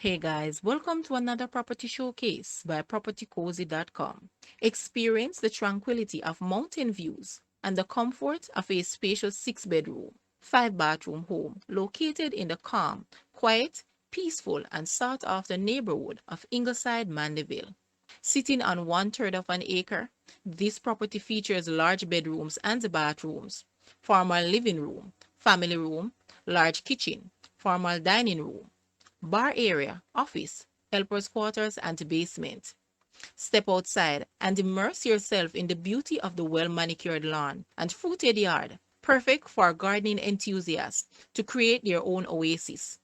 Hey guys, welcome to another property showcase by propertycozy.com. Experience the tranquility of mountain views and the comfort of a spacious 6-bedroom, 5-bathroom home located in the calm, quiet, peaceful, and sought-after neighborhood of Ingleside Mandeville. Sitting on 1/3 of an acre, this property features large bedrooms and bathrooms, formal living room, family room, large kitchen, formal dining room, bar area, office, helper's quarters, and basement. Step outside and immerse yourself in the beauty of the well-manicured lawn and fruited yard, perfect for gardening enthusiasts to create their own oasis.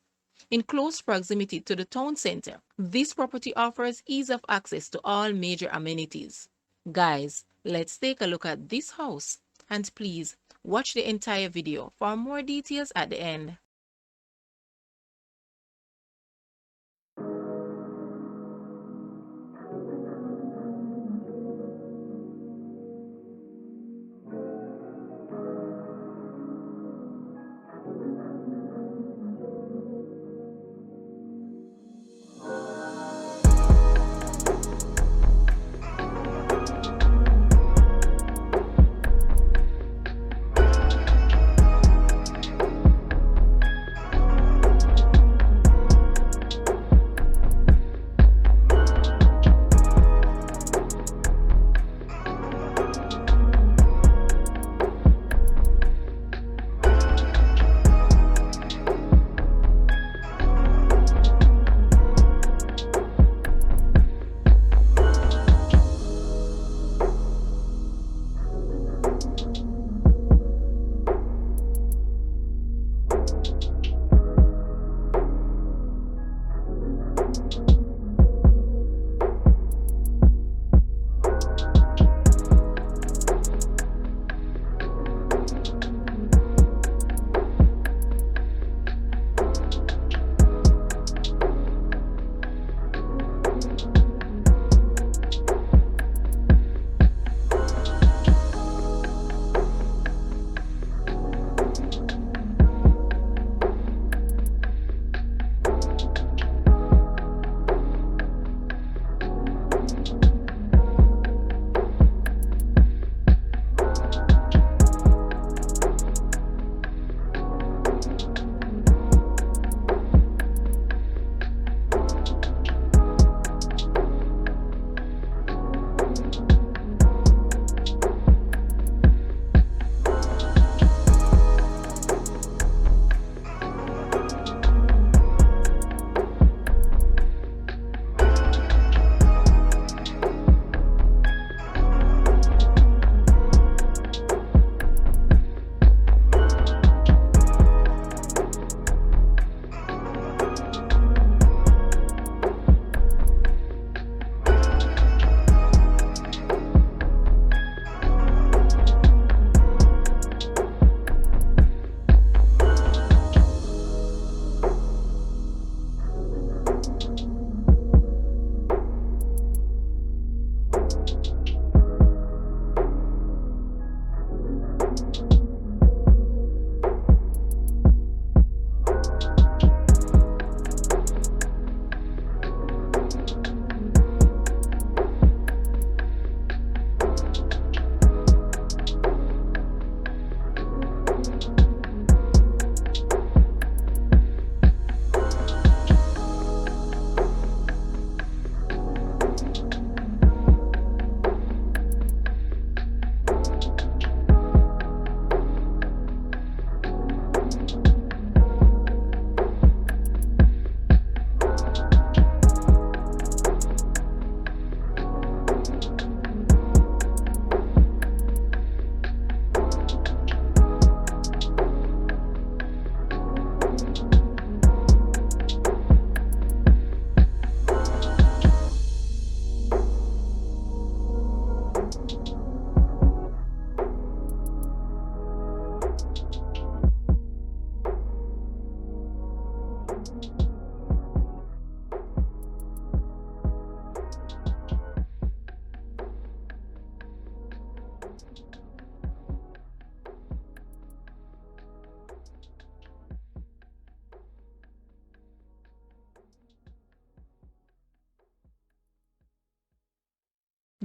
In close proximity to the town center, this property offers ease of access to all major amenities. Guys, let's take a look at this house, and please watch the entire video for more details at the end.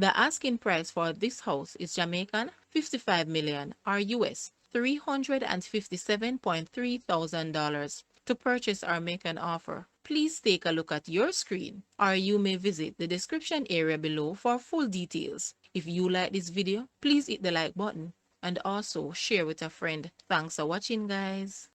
The asking price for this house is Jamaican 55 million or US $357.3 thousand to purchase or make an offer. Please take a look at your screen or you may visit the description area below for full details. If you like this video, please hit the like button and also share with a friend. Thanks for watching, guys.